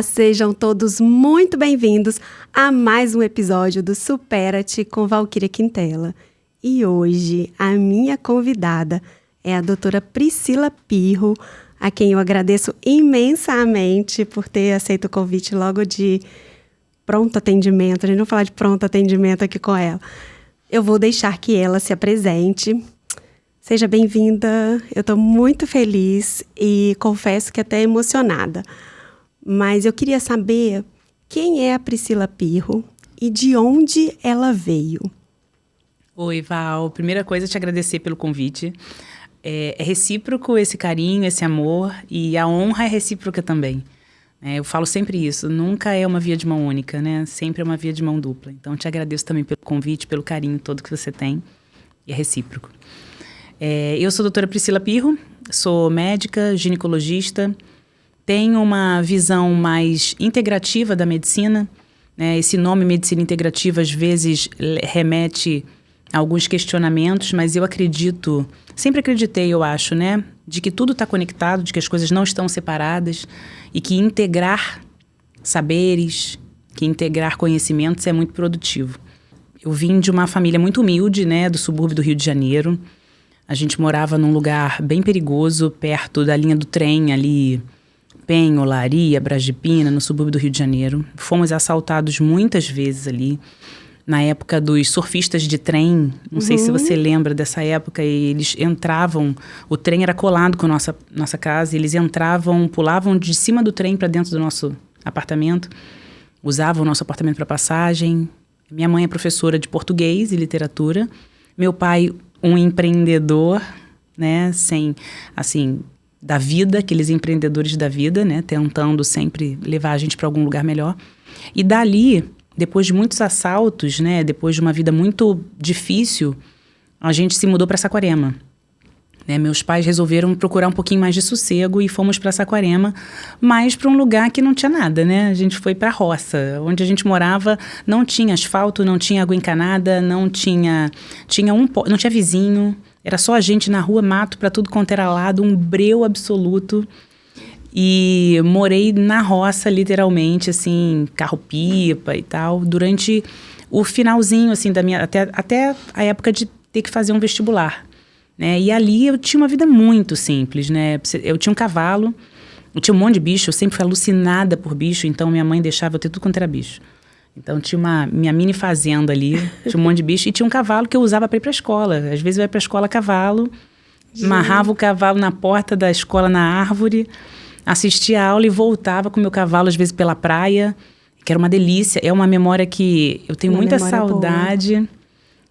Olá, sejam todos muito bem-vindos a mais um episódio do Supera-te com Valquíria Quintela. E hoje a minha convidada é a doutora Priscila Pirro, a quem eu agradeço imensamente por ter aceito o convite logo de pronto atendimento. A gente não vai falar de pronto atendimento aqui com ela. Eu vou deixar que ela se apresente. Seja bem-vinda, eu estou muito feliz e confesso que até emocionada. Mas eu queria saber quem é a Priscila Pirro e de onde ela veio. Oi, Val. Primeira coisa, te agradecer pelo convite. É recíproco esse carinho, esse amor, e a honra é recíproca também. Eu falo sempre isso, nunca é uma via de mão única, né? Sempre é uma via de mão dupla. Então, te agradeço também pelo convite, pelo carinho todo que você tem, e é recíproco. Eu sou a doutora Priscila Pirro, sou médica, ginecologista, tenho uma visão mais integrativa da medicina, né? Esse nome medicina integrativa às vezes remete a alguns questionamentos, mas eu acredito, sempre acreditei, eu acho, né? De que tudo está conectado, de que as coisas não estão separadas e que integrar saberes, que integrar conhecimentos é muito produtivo. Eu vim de uma família muito humilde, né? Do subúrbio do Rio de Janeiro. A gente morava num lugar bem perigoso, perto da linha do trem ali, Penha, Olaria, Brás de Pina, no subúrbio do Rio de Janeiro. Fomos assaltados muitas vezes ali, na época dos surfistas de trem. Não sei se você lembra dessa época. E eles entravam, o trem era colado com a nossa casa, e eles entravam, pulavam de cima do trem para dentro do nosso apartamento, usavam o nosso apartamento para passagem. Minha mãe é professora de português e literatura. Meu pai, um empreendedor, né, da vida, aqueles empreendedores da vida, né, tentando sempre levar a gente para algum lugar melhor. E dali, depois de muitos assaltos, né, depois de uma vida muito difícil, a gente se mudou para Saquarema. Né, meus pais resolveram procurar um pouquinho mais de sossego e fomos para Saquarema, mas para um lugar que não tinha nada, né? A gente foi para a roça, onde a gente morava, não tinha asfalto, não tinha água encanada, não tinha vizinho. Era só a gente na rua, mato para tudo quanto era lado, um breu absoluto. E morei na roça, literalmente, assim, carro-pipa e tal, durante o finalzinho, assim, da minha... Até a época de ter que fazer um vestibular, né? E ali eu tinha uma vida muito simples, né? Eu tinha um cavalo, eu tinha um monte de bicho, eu sempre fui alucinada por bicho, então minha mãe deixava eu ter tudo quanto era bicho. Então, tinha minha mini fazenda ali, tinha um monte de bicho. E tinha um cavalo que eu usava para ir para a escola. Às vezes eu ia para a escola a cavalo, amarrava o cavalo na porta da escola, na árvore, assistia a aula e voltava com o meu cavalo, às vezes pela praia, que era uma delícia. É uma memória que eu tenho muita saudade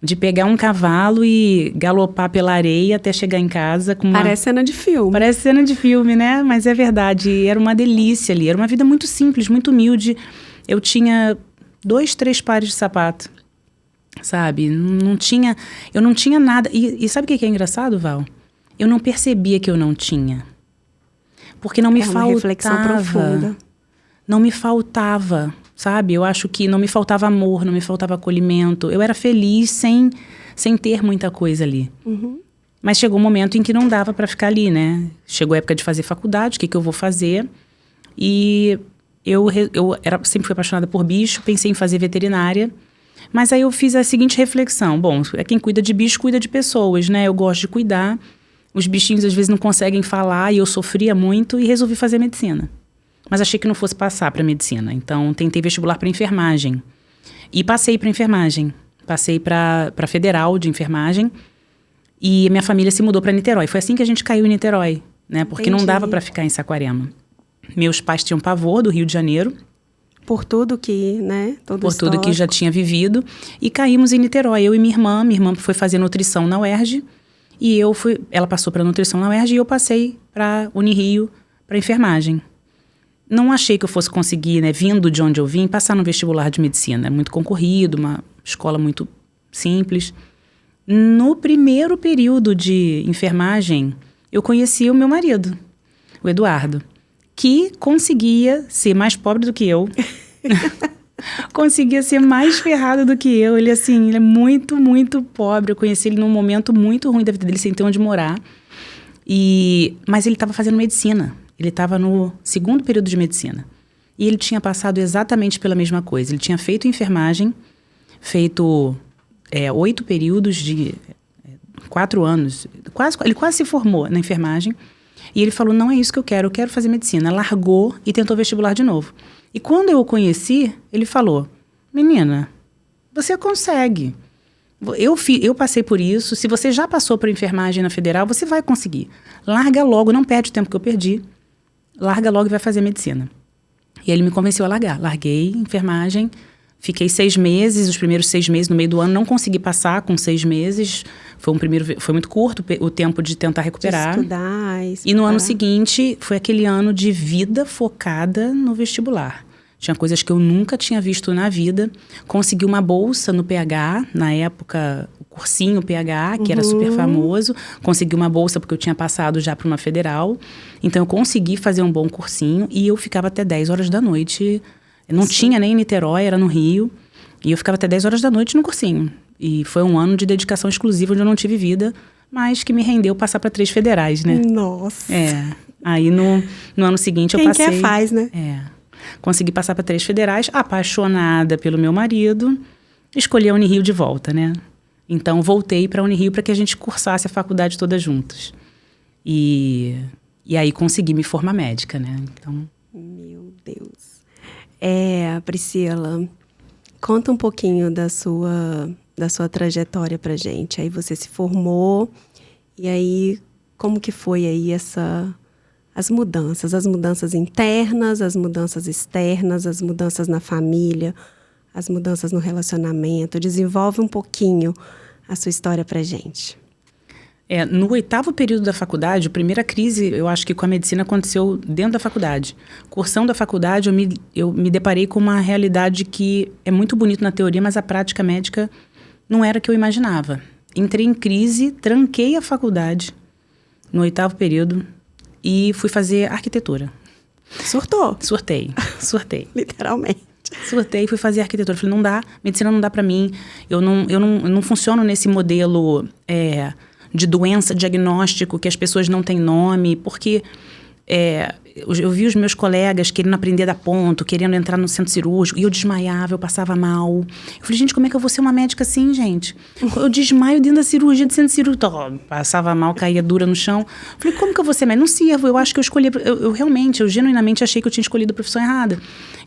de pegar um cavalo e galopar pela areia até chegar em casa. Parece cena de filme. Parece cena de filme, né? Mas é verdade. Era uma delícia ali. Era uma vida muito simples, muito humilde. Eu tinha 2, 3 pares de sapato, sabe? Eu não tinha nada. E sabe o que é engraçado, Val? Eu não percebia que eu não tinha. Porque não me faltava. Uma reflexão profunda. Não me faltava, sabe? Eu acho que não me faltava amor, não me faltava acolhimento. Eu era feliz sem ter muita coisa ali. Mas chegou um momento em que não dava para ficar ali, né? Chegou a época de fazer faculdade, o que eu vou fazer? E eu sempre fui apaixonada por bicho, pensei em fazer veterinária, mas aí eu fiz a seguinte reflexão. Bom, quem cuida de bicho, cuida de pessoas, né? Eu gosto de cuidar. Os bichinhos às vezes não conseguem falar e eu sofria muito e resolvi fazer medicina. Mas achei que não fosse passar para medicina. Então, tentei vestibular para enfermagem. E passei para enfermagem. Passei para Federal de enfermagem. E minha família se mudou para Niterói. Foi assim que a gente caiu em Niterói, né? Porque não dava para ficar em Saquarema. Meus pais tinham pavor do Rio de Janeiro. Por tudo que, né? Por tudo que já tinha vivido. E caímos em Niterói. Eu e minha irmã. Minha irmã foi fazer nutrição na UERJ. E ela passou para nutrição na UERJ e eu passei para Unirio, para enfermagem. Não achei que eu fosse conseguir, né, vindo de onde eu vim, passar no vestibular de medicina. É muito concorrido, uma escola muito simples. No primeiro período de enfermagem, eu conheci o meu marido, o Eduardo, que conseguia ser mais pobre do que eu. Conseguia ser mais ferrado do que eu. Ele é muito, muito pobre. Eu conheci ele num momento muito ruim da vida dele, sem ter onde morar. Mas ele estava fazendo medicina. Ele estava no segundo período de medicina. E ele tinha passado exatamente pela mesma coisa. Ele tinha feito enfermagem, feito 8 períodos de 4 anos. Ele quase se formou na enfermagem. E ele falou, não é isso que eu quero fazer medicina. Largou e tentou vestibular de novo. E quando eu o conheci, ele falou, menina, você consegue. Eu passei por isso. Se você já passou por enfermagem na Federal, você vai conseguir. Larga logo, não perde o tempo que eu perdi. Larga logo e vai fazer medicina. E ele me convenceu a largar. Larguei enfermagem, fiquei 6 meses, os primeiros 6 meses no meio do ano, não consegui passar com 6 meses. Foi muito curto o tempo de tentar recuperar. De estudar. E no ano seguinte, foi aquele ano de vida focada no vestibular. Tinha coisas que eu nunca tinha visto na vida. Consegui uma bolsa no PH, na época, o cursinho PH, que era super famoso. Consegui uma bolsa porque eu tinha passado já para uma federal. Então, eu consegui fazer um bom cursinho e eu ficava até 10 horas da noite. Não tinha nem em Niterói, era no Rio. E eu ficava até 10 horas da noite no cursinho. E foi um ano de dedicação exclusiva, onde eu não tive vida, mas que me rendeu passar para 3 federais, né? Nossa! Aí, no ano seguinte, eu passei... Quem quer faz, né? Consegui passar para 3 federais, apaixonada pelo meu marido, escolhi a Unirio de volta, né? Então, voltei para a Unirio para que a gente cursasse a faculdade todas juntas. E aí, consegui me formar médica, né? Então... Meu Deus. Priscila, conta um pouquinho da sua trajetória pra gente. Aí você se formou, e aí, como que foi aí as mudanças internas, as mudanças externas, as mudanças na família, as mudanças no relacionamento. Desenvolve um pouquinho a sua história pra gente. No 8º período da faculdade, a primeira crise, eu acho que com a medicina aconteceu dentro da faculdade. Cursando da faculdade, eu me deparei com uma realidade que é muito bonito na teoria, mas a prática médica não era o que eu imaginava. Entrei em crise, tranquei a faculdade no 8º período, e fui fazer arquitetura. Surtou? Surtei. Literalmente. Surtei e fui fazer arquitetura. Falei, não dá, medicina não dá pra mim. Eu não funciono nesse modelo de doença, diagnóstico, que as pessoas não têm nome, porque eu vi os meus colegas querendo aprender da ponto, querendo entrar no centro cirúrgico, e eu desmaiava, eu passava mal. Eu falei, gente, como é que eu vou ser uma médica assim, gente? Eu desmaio dentro da cirurgia, do centro cirúrgico. Passava mal, caía dura no chão. Eu falei, como que eu vou ser médica? Não sirvo, eu acho que eu escolhi... Eu genuinamente achei que eu tinha escolhido a profissão errada.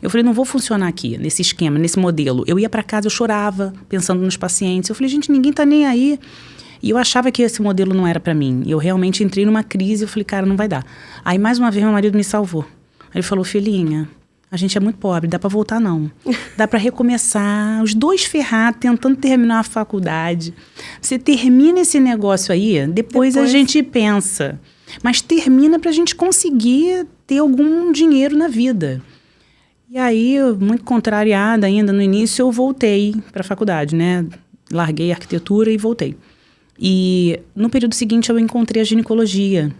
Eu falei, não vou funcionar aqui, nesse esquema, nesse modelo. Eu ia pra casa, eu chorava, pensando nos pacientes. Eu falei, gente, ninguém tá nem aí. E eu achava que esse modelo não era pra mim. Eu realmente entrei numa crise, eu falei, cara, não vai dar. Aí, mais uma vez, meu marido me salvou. Ele falou, filhinha, a gente é muito pobre, dá pra voltar não. Dá pra recomeçar, os 2 ferrados, tentando terminar a faculdade. Você termina esse negócio aí, depois a gente pensa. Mas termina pra gente conseguir ter algum dinheiro na vida. E aí, muito contrariada ainda no início, eu voltei pra faculdade, né? Larguei a arquitetura e voltei. E no período seguinte eu encontrei a ginecologia,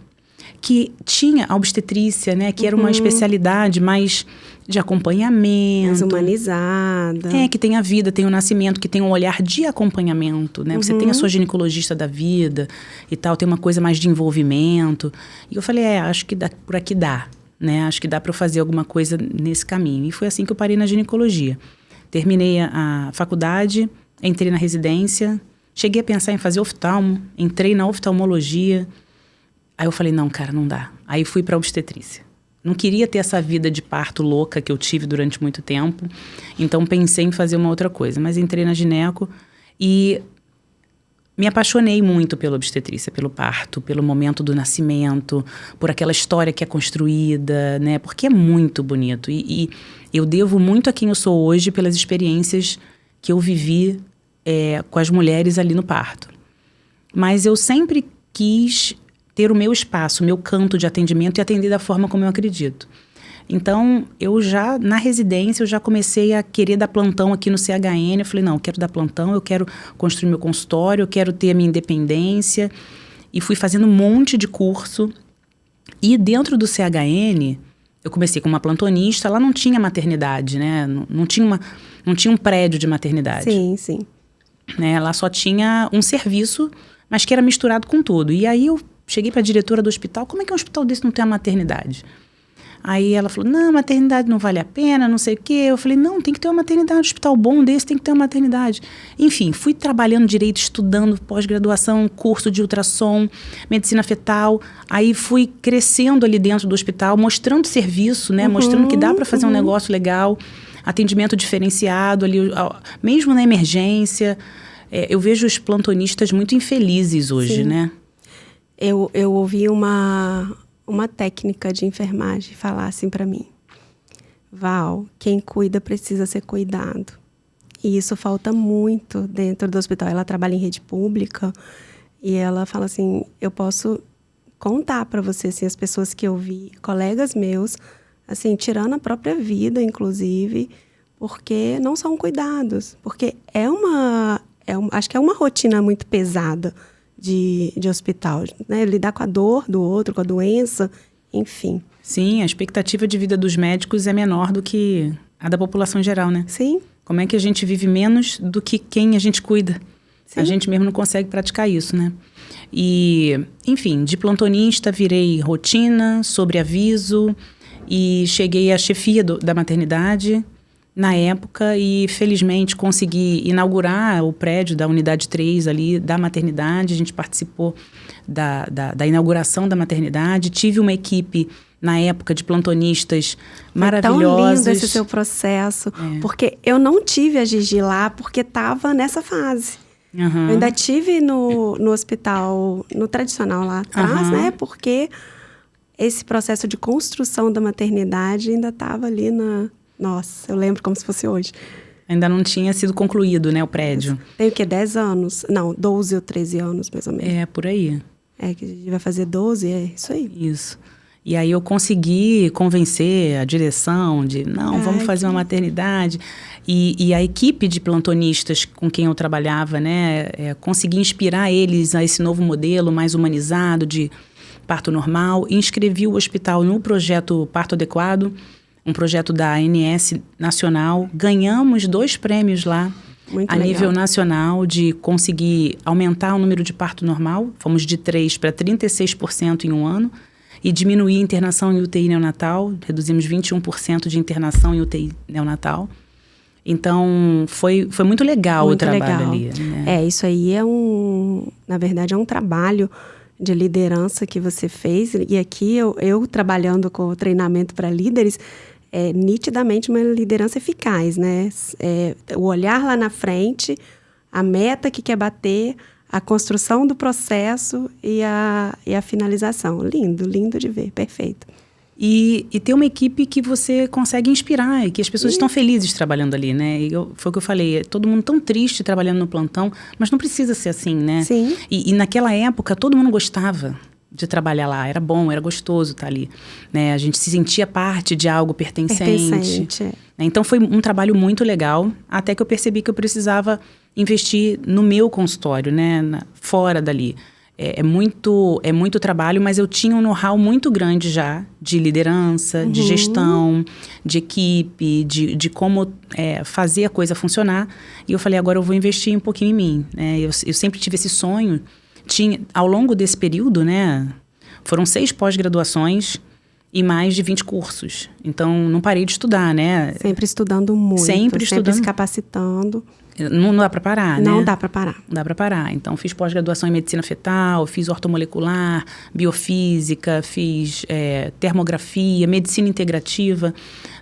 que tinha a obstetrícia, né? Que era uma especialidade mais de acompanhamento. Mais humanizada. Que tem a vida, tem o nascimento, que tem um olhar de acompanhamento, né? Você tem a sua ginecologista da vida e tal, tem uma coisa mais de envolvimento. E eu falei, acho que por aqui dá, né? Acho que dá para eu fazer alguma coisa nesse caminho. E foi assim que eu parei na ginecologia. Terminei a faculdade, entrei na residência... Cheguei a pensar em fazer oftalmo, entrei na oftalmologia. Aí eu falei, não, cara, não dá. Aí fui para obstetrícia. Não queria ter essa vida de parto louca que eu tive durante muito tempo. Então pensei em fazer uma outra coisa. Mas entrei na gineco e me apaixonei muito pela obstetrícia, pelo parto, pelo momento do nascimento, por aquela história que é construída, né? Porque é muito bonito. E eu devo muito a quem eu sou hoje pelas experiências que eu vivi com as mulheres ali no parto. Mas eu sempre quis ter o meu espaço, o meu canto de atendimento e atender da forma como eu acredito. Então, na residência, eu já comecei a querer dar plantão aqui no CHN. Eu falei, não, eu quero dar plantão, eu quero construir meu consultório, eu quero ter a minha independência. E fui fazendo um monte de curso. E dentro do CHN, eu comecei como uma plantonista. Lá não tinha maternidade, né? Não tinha um prédio de maternidade. Sim, sim. Né? Lá só tinha um serviço, mas que era misturado com tudo. E aí eu cheguei para a diretora do hospital, como é que um hospital desse não tem uma maternidade? Aí ela falou, não, maternidade não vale a pena, não sei o quê. Eu falei, não, tem que ter uma maternidade, um hospital bom desse tem que ter uma maternidade. Enfim, fui trabalhando direito, estudando pós-graduação, curso de ultrassom, medicina fetal. Aí fui crescendo ali dentro do hospital, mostrando serviço, né? Mostrando que dá para fazer um negócio legal, atendimento diferenciado ali, mesmo na emergência. Eu vejo os plantonistas muito infelizes hoje, né? Eu ouvi uma técnica de enfermagem falar assim para mim: Val, quem cuida precisa ser cuidado. E isso falta muito dentro do hospital. Ela trabalha em rede pública e ela fala assim: eu posso contar para você assim, as pessoas que eu vi, colegas meus, assim, tirando a própria vida, inclusive, porque não são cuidados. Porque acho que é uma rotina muito pesada de hospital, né? Lidar com a dor do outro, com a doença, enfim. Sim, a expectativa de vida dos médicos é menor do que a da população em geral, né? Sim. Como é que a gente vive menos do que quem a gente cuida? Sim. A gente mesmo não consegue praticar isso, né? E, enfim, de plantonista virei rotina, sobreaviso e cheguei à chefia da maternidade na época e, felizmente, consegui inaugurar o prédio da unidade 3 ali da maternidade. A gente participou da inauguração da maternidade. Tive uma equipe, na época, de plantonistas maravilhosos. Tão lindo esse seu processo. Porque eu não tive a Gigi lá porque estava nessa fase. Eu ainda tive no hospital, no tradicional lá atrás, né? Porque esse processo de construção da maternidade ainda estava ali na... Nossa, eu lembro como se fosse hoje. Ainda não tinha sido concluído, né, o prédio. Tem o quê? 10 anos? Não, 12 ou 13 anos, mais ou menos. É, por aí. Que a gente vai fazer 12, é isso aí. Isso. E aí eu consegui convencer a direção de, não, vamos fazer uma maternidade. E a equipe de plantonistas com quem eu trabalhava, né, consegui inspirar eles a esse novo modelo mais humanizado de parto normal. E inscrevi o hospital no projeto Parto Adequado, um projeto da ANS nacional. Ganhamos 2 prêmios lá, nível nacional, de conseguir aumentar o número de parto normal. Fomos de 3% para 36% em um ano. E diminuir a internação em UTI neonatal. Reduzimos 21% de internação em UTI neonatal. Então, foi muito legal o trabalho ali. Né? Isso aí na verdade, é um trabalho de liderança que você fez. E aqui, eu trabalhando com o treinamento para líderes, nitidamente uma liderança eficaz, né? O olhar lá na frente, a meta que quer bater, a construção do processo e a finalização. Lindo, lindo de ver, perfeito. E ter uma equipe que você consegue inspirar e que as pessoas estão felizes trabalhando ali, né? Foi o que eu falei, todo mundo tão triste trabalhando no plantão, mas não precisa ser assim, né? Sim. E naquela época, todo mundo gostava de trabalhar lá, era bom, era gostoso estar ali, né? A gente se sentia parte de algo pertencente. Então foi um trabalho muito legal, até que eu percebi que eu precisava investir no meu consultório, né? Fora dali. É muito trabalho, mas eu tinha um know-how muito grande já de liderança, de gestão, de equipe, de como fazer a coisa funcionar. E eu falei, agora eu vou investir um pouquinho em mim, né? Eu sempre tive esse sonho. Ao longo desse período, né, foram 6 pós-graduações e mais de 20 cursos. Então, não parei de estudar, né? Sempre estudando muito. Sempre se capacitando. Não dá para parar, né? Não dá para parar. Não dá para parar. Então, fiz pós-graduação em medicina fetal, fiz ortomolecular, biofísica, fiz termografia, medicina integrativa,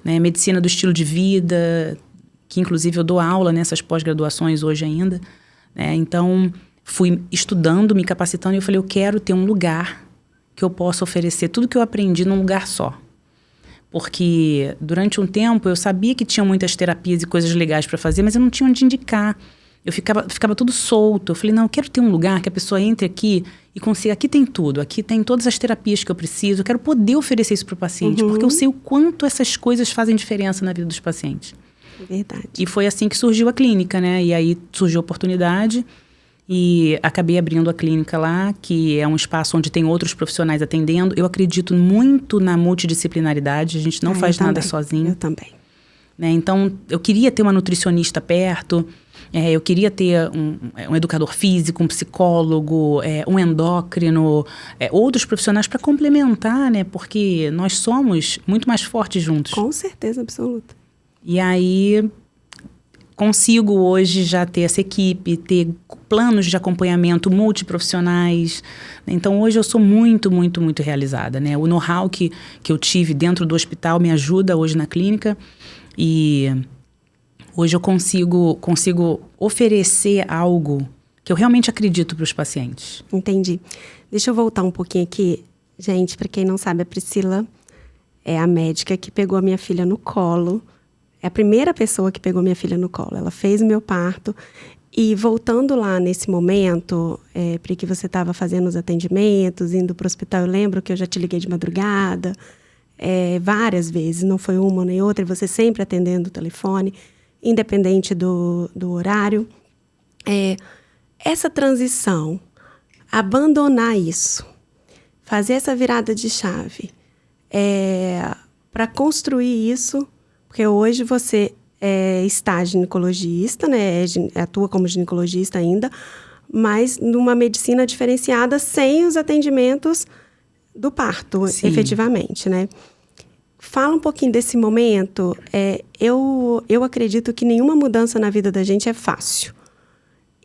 né, medicina do estilo de vida, que inclusive eu dou aula nessas pós-graduações hoje ainda. Né? Então, fui estudando, me capacitando e eu falei, eu quero ter um lugar que eu possa oferecer tudo que eu aprendi num lugar só. Porque durante um tempo eu sabia que tinha muitas terapias e coisas legais para fazer, mas eu não tinha onde indicar. Eu ficava tudo solto. Eu falei, não, eu quero ter um lugar que a pessoa entre aqui e consiga, aqui tem tudo, aqui tem todas as terapias que eu preciso, eu quero poder oferecer isso para o paciente, porque eu sei o quanto essas coisas fazem diferença na vida dos pacientes. Verdade. E foi assim que surgiu a clínica, né? E aí surgiu a oportunidade e acabei abrindo a clínica lá, que é um espaço onde tem outros profissionais atendendo. Eu acredito muito na multidisciplinaridade, a gente não faz nada sozinho. Eu também. né? Então, eu queria ter uma nutricionista perto, eu queria ter um educador físico, um psicólogo, um endócrino, outros profissionais para complementar, né? Porque nós somos muito mais fortes juntos. Com certeza absoluta. E aí, consigo hoje já ter essa equipe, ter planos de acompanhamento multiprofissionais. Então, hoje eu sou muito, muito, muito realizada, né? O know-how que eu tive dentro do hospital me ajuda hoje na clínica e hoje eu consigo oferecer algo que eu realmente acredito para os pacientes. Entendi. Deixa eu voltar um pouquinho aqui. Gente, para quem não sabe, a Priscila é a médica que pegou a minha filha no colo. É a primeira pessoa que pegou minha filha no colo. Ela fez o meu parto. E voltando lá nesse momento, Pri, que você estava fazendo os atendimentos, indo para o hospital, eu lembro que eu já te liguei de madrugada, várias vezes, não foi uma nem outra, e você sempre atendendo o telefone, independente do horário. Essa transição, abandonar isso, fazer essa virada de chave, para construir isso, porque hoje você está ginecologista, né? Atua como ginecologista ainda, mas numa medicina diferenciada, sem os atendimentos do parto, Sim. Efetivamente, né? Fala um pouquinho desse momento. Eu acredito que nenhuma mudança na vida da gente é fácil.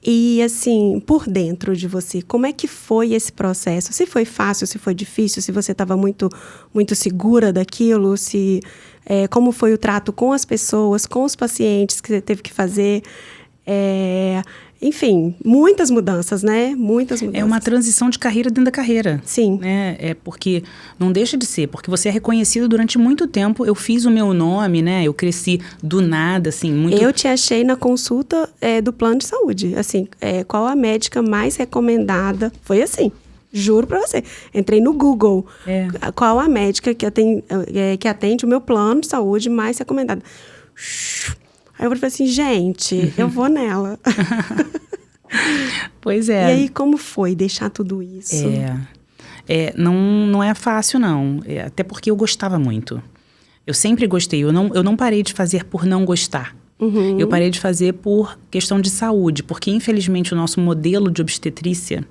E, assim, por dentro de você, como é que foi esse processo? Se foi fácil, se foi difícil, se você estava muito, muito segura daquilo, como foi o trato com as pessoas, com os pacientes que você teve que fazer. Enfim, muitas mudanças, né? Muitas mudanças. É uma transição de carreira dentro da carreira. Sim. Né? Porque não deixa de ser, porque você é reconhecido durante muito tempo. Eu fiz o meu nome, né? Eu cresci do nada, assim, muito... Eu te achei na consulta do plano de saúde. Assim, qual a médica mais recomendada? Foi assim, juro pra você. Entrei no Google. Qual a médica que atende o meu plano de saúde mais recomendada? Aí eu falei assim, gente, eu vou nela. Pois é. E aí, como foi deixar tudo isso? Não é fácil, não. Até porque eu gostava muito. Eu sempre gostei. Eu não parei de fazer por não gostar. Uhum. Eu parei de fazer por questão de saúde. Porque, infelizmente, o nosso modelo de obstetrícia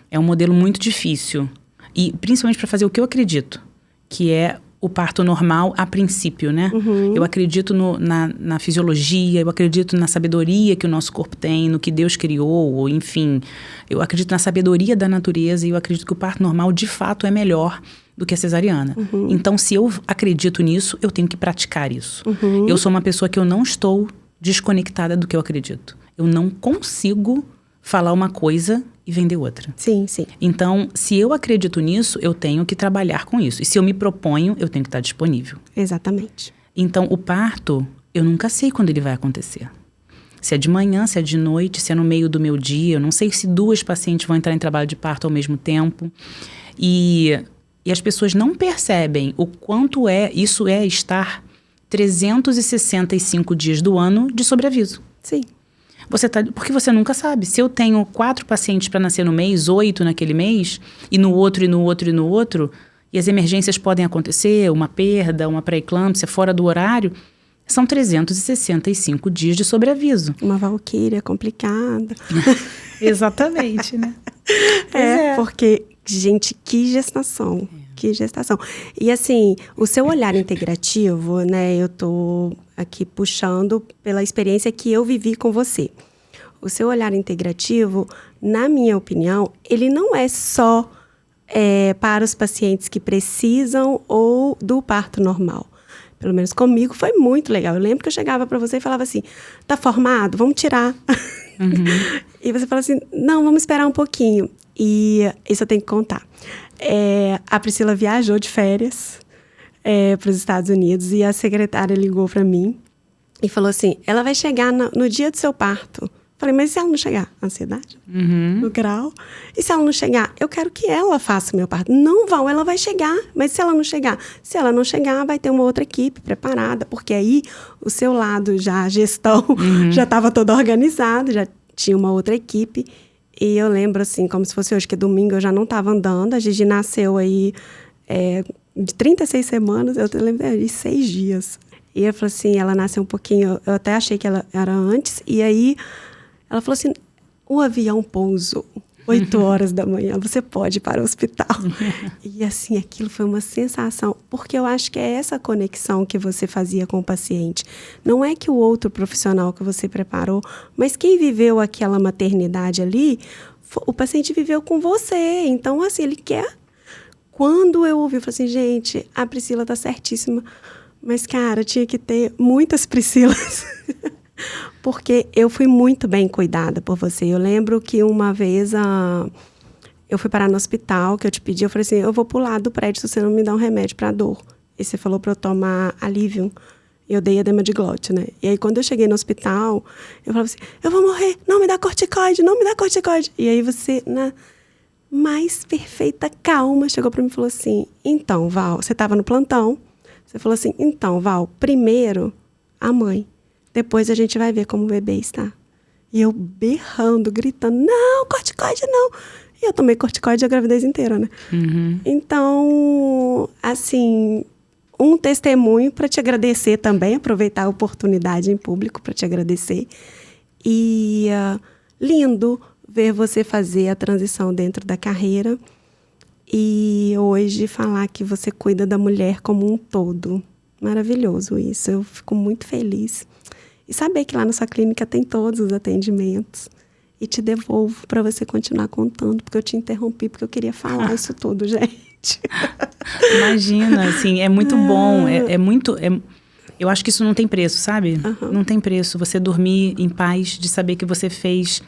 é um modelo muito difícil. E, principalmente, para fazer o que eu acredito, que é o parto normal a princípio, né? Uhum. Eu acredito na fisiologia, eu acredito na sabedoria que o nosso corpo tem, no que Deus criou, ou enfim. Eu acredito na sabedoria da natureza e eu acredito que o parto normal, de fato, é melhor do que a cesariana. Uhum. Então, se eu acredito nisso, eu tenho que praticar isso. Uhum. Eu sou uma pessoa que eu não estou desconectada do que eu acredito. Eu não consigo falar uma coisa e vender outra. Sim, sim. Então, se eu acredito nisso, eu tenho que trabalhar com isso. E se eu me proponho, eu tenho que estar disponível. Exatamente. Então, o parto, eu nunca sei quando ele vai acontecer. Se é de manhã, se é de noite, se é no meio do meu dia. Eu não sei se 2 pacientes vão entrar em trabalho de parto ao mesmo tempo. E as pessoas não percebem o quanto isso é estar 365 dias do ano de sobreaviso. Sim. Porque você nunca sabe. Se eu tenho 4 pacientes para nascer no mês, 8 naquele mês, e no outro, e no outro, e no outro, e as emergências podem acontecer, uma perda, uma pré-eclâmpsia fora do horário, são 365 dias de sobreaviso. Uma valquíria complicada. Exatamente, né? Porque, gente, que gestação. Que gestação. E assim, o seu olhar integrativo, né? Eu tô aqui puxando pela experiência que eu vivi com você. O seu olhar integrativo, na minha opinião, ele não é só para os pacientes que precisam ou do parto normal. Pelo menos comigo foi muito legal. Eu lembro que eu chegava para você e falava assim, tá formado? Vamos tirar. Uhum. E você fala assim, não, vamos esperar um pouquinho. E isso eu tenho que contar. A Priscila viajou de férias para os Estados Unidos e a secretária ligou para mim e falou assim, ela vai chegar no dia do seu parto. Falei, mas e se ela não chegar? Ansiedade? Uhum. No grau. E se ela não chegar? Eu quero que ela faça o meu parto. Não, Val, ela vai chegar. Mas se ela não chegar? Se ela não chegar, vai ter uma outra equipe preparada. Porque aí, o seu lado já, a gestão, já estava toda organizada, já tinha uma outra equipe. E eu lembro, assim, como se fosse hoje, que domingo eu já não estava andando. A Gigi nasceu aí de 36 semanas, eu lembro de 6 dias. E eu falei assim, ela nasceu um pouquinho, eu até achei que ela era antes, e aí ela falou assim, o avião pousou 8 horas da manhã, você pode ir para o hospital. E assim, aquilo foi uma sensação, porque eu acho que é essa conexão que você fazia com o paciente. Não é que o outro profissional que você preparou, mas quem viveu aquela maternidade ali, o paciente viveu com você. Então, assim, ele quer... Quando eu ouvi, eu falei assim, gente, a Priscila tá certíssima. Mas, cara, tinha que ter muitas Priscilas. Porque eu fui muito bem cuidada por você. Eu lembro que uma vez eu fui parar no hospital, que eu te pedi, eu falei assim, eu vou pular do prédio se você não me dá um remédio para dor. E você falou para eu tomar Alivium. Eu dei edema de glote, né? E aí, quando eu cheguei no hospital, eu falava assim, eu vou morrer, não me dá corticoide, não me dá corticoide. E aí você, na mais perfeita calma, chegou para mim e falou assim, então, Val, você estava no plantão, você falou assim, então, Val, primeiro a mãe. Depois a gente vai ver como o bebê está. E eu berrando, gritando, não, corticoide não. E eu tomei corticoide a gravidez inteira, né? Uhum. Então, assim, um testemunho para te agradecer também, aproveitar a oportunidade em público para te agradecer. E lindo ver você fazer a transição dentro da carreira. E hoje falar que você cuida da mulher como um todo. Maravilhoso isso, eu fico muito feliz. E saber que lá na sua clínica tem todos os atendimentos. E te devolvo para você continuar contando, porque eu te interrompi, porque eu queria falar isso tudo, gente. Imagina, assim, é muito bom, é muito... eu acho que isso não tem preço, sabe? Uhum. Não tem preço. Você dormir em paz de saber que você fez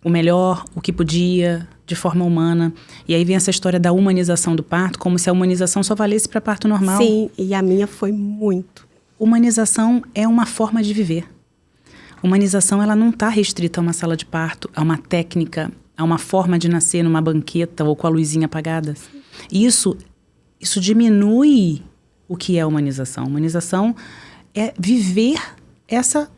o melhor, o que podia, de forma humana. E aí vem essa história da humanização do parto, como se a humanização só valesse para parto normal. Sim, e a minha foi muito. Humanização é uma forma de viver. Humanização, ela não está restrita a uma sala de parto, a uma técnica, a uma forma de nascer numa banqueta ou com a luzinha apagada. Isso diminui o que é humanização. Humanização é viver essa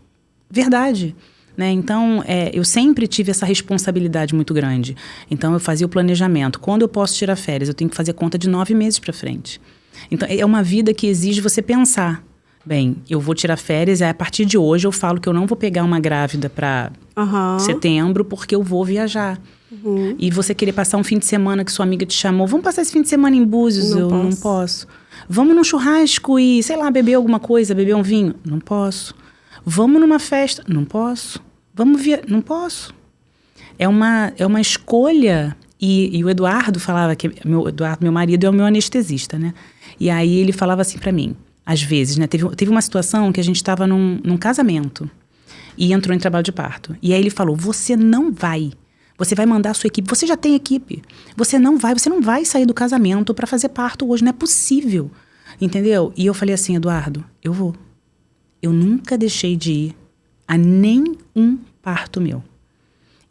verdade, né? Então, eu sempre tive essa responsabilidade muito grande. Então, eu fazia o planejamento. Quando eu posso tirar férias? Eu tenho que fazer conta de 9 meses para frente. Então, é uma vida que exige você pensar. Bem, eu vou tirar férias e a partir de hoje eu falo que eu não vou pegar uma grávida para setembro porque eu vou viajar. Uhum. E você querer passar um fim de semana que sua amiga te chamou, vamos passar esse fim de semana em Búzios? Não posso. Vamos num churrasco e, sei lá, beber alguma coisa, beber um vinho? Não posso. Vamos numa festa? Não posso. Não posso. É uma escolha. E o Eduardo falava que... meu marido é o meu anestesista, né? E aí ele falava assim para mim, às vezes, né? Teve uma situação que a gente estava num casamento e entrou em trabalho de parto. E aí ele falou, você não vai. Você vai mandar a sua equipe. Você já tem equipe. Você não vai sair do casamento para fazer parto hoje. Não é possível. Entendeu? E eu falei assim, Eduardo, eu vou. Eu nunca deixei de ir a nenhum parto meu.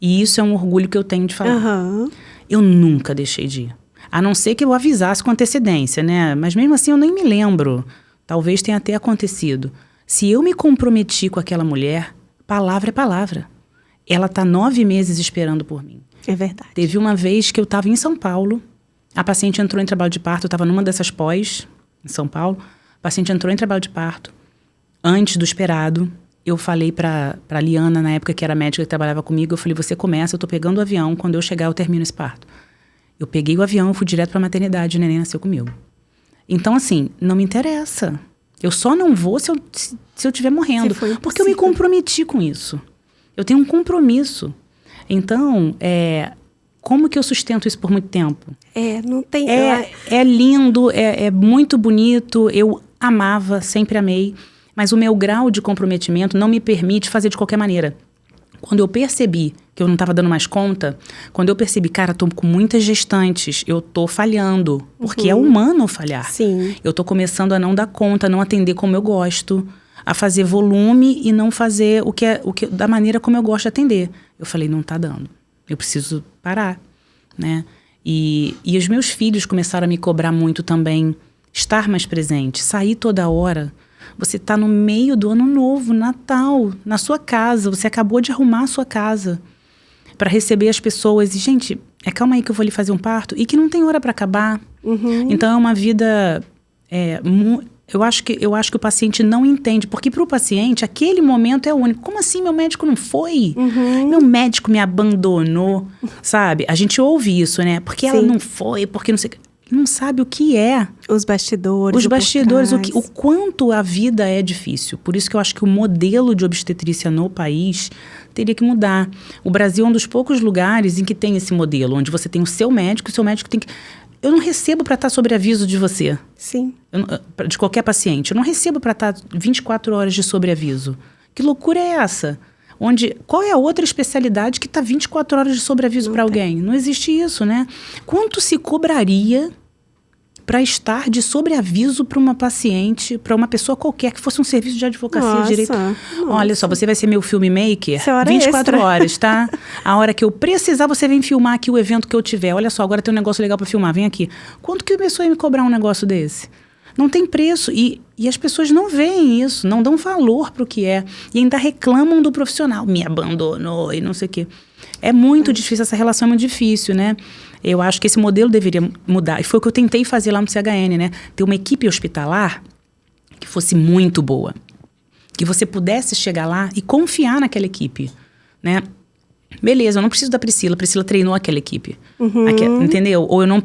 E isso é um orgulho que eu tenho de falar. Uhum. Eu nunca deixei de ir. A não ser que eu avisasse com antecedência, né? Mas mesmo assim eu nem me lembro. Talvez tenha até acontecido. Se eu me comprometi com aquela mulher, palavra é palavra. Ela está 9 meses esperando por mim. É verdade. Teve uma vez que eu estava em São Paulo, a paciente entrou em trabalho de parto, eu estava numa dessas pós, em São Paulo, a paciente entrou em trabalho de parto, antes do esperado. Eu falei para a Liana, na época que era médica que trabalhava comigo, eu falei, você começa, eu estou pegando o avião, quando eu chegar eu termino esse parto. Eu peguei o avião, eu fui direto para a maternidade, o neném nasceu comigo. Então, assim, não me interessa. Eu só não vou se eu estiver morrendo. Porque eu me comprometi com isso. Eu tenho um compromisso. Então, como que eu sustento isso por muito tempo? Não tem... É lindo, é muito bonito. Eu amava, sempre amei. Mas o meu grau de comprometimento não me permite fazer de qualquer maneira. Quando eu percebi que eu não estava dando mais conta, quando eu percebi, cara, estou com muitas gestantes, eu estou falhando. Porque é humano falhar. Sim. Eu estou começando a não dar conta, a não atender como eu gosto, a fazer volume e não fazer o que da maneira como eu gosto de atender. Eu falei, não está dando. Eu preciso parar, né? E os meus filhos começaram a me cobrar muito também, estar mais presente, sair toda hora. Você está no meio do ano novo, Natal, na sua casa. Você acabou de arrumar a sua casa para receber as pessoas. E, gente, calma aí que eu vou lhe fazer um parto. E que não tem hora para acabar. Uhum. Então, é uma vida Eu acho que o paciente não entende, porque para o paciente aquele momento é único. Como assim meu médico não foi? Meu médico me abandonou, sabe? A gente ouve isso, né? Porque ela não foi, porque não sei... Não sabe o que é. Os bastidores. Os bastidores, o quanto a vida é difícil. Por isso que eu acho que o modelo de obstetrícia no país teria que mudar. O Brasil é um dos poucos lugares em que tem esse modelo, onde você tem o seu médico tem que... Eu não recebo para estar sobre aviso de você. Sim. De qualquer paciente. Eu não recebo para estar 24 horas de sobreaviso. Que loucura é essa? Qual é a outra especialidade que está 24 horas de sobreaviso para alguém? Não existe isso, né? Quanto se cobraria para estar de sobreaviso para uma paciente, para uma pessoa qualquer, que fosse um serviço de advocacia direito? Olha só, você vai ser meu filmmaker 24 horas, tá? A hora que eu precisar, você vem filmar aqui o evento que eu tiver. Olha só, agora tem um negócio legal para filmar, vem aqui. Quanto que a pessoa ia me cobrar um negócio desse? Não tem preço. E as pessoas não veem isso, não dão valor para o que é. E ainda reclamam do profissional. Me abandonou e não sei o quê. É muito difícil, essa relação é muito difícil, né? Eu acho que esse modelo deveria mudar. E foi o que eu tentei fazer lá no CHN, né? Ter uma equipe hospitalar que fosse muito boa. Que você pudesse chegar lá e confiar naquela equipe, né? Beleza, eu não preciso da Priscila. A Priscila treinou aquela equipe. Entendeu? Ou eu não...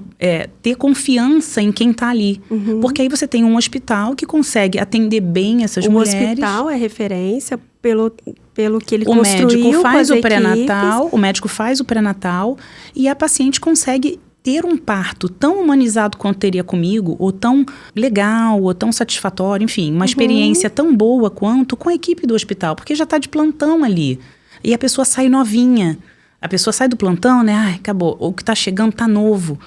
ter confiança em quem está ali. Porque aí você tem um hospital que consegue atender bem essas mulheres. O hospital é referência pelo que ele construiu. O médico faz o pré-natal. O médico faz o pré-natal. E a paciente consegue ter um parto tão humanizado quanto teria comigo, ou tão legal, ou tão satisfatório. Enfim, uma experiência tão boa quanto com a equipe do hospital. Porque já está de plantão ali. E a pessoa sai novinha. A pessoa sai do plantão, né? Ai, acabou. O que tá chegando tá novo.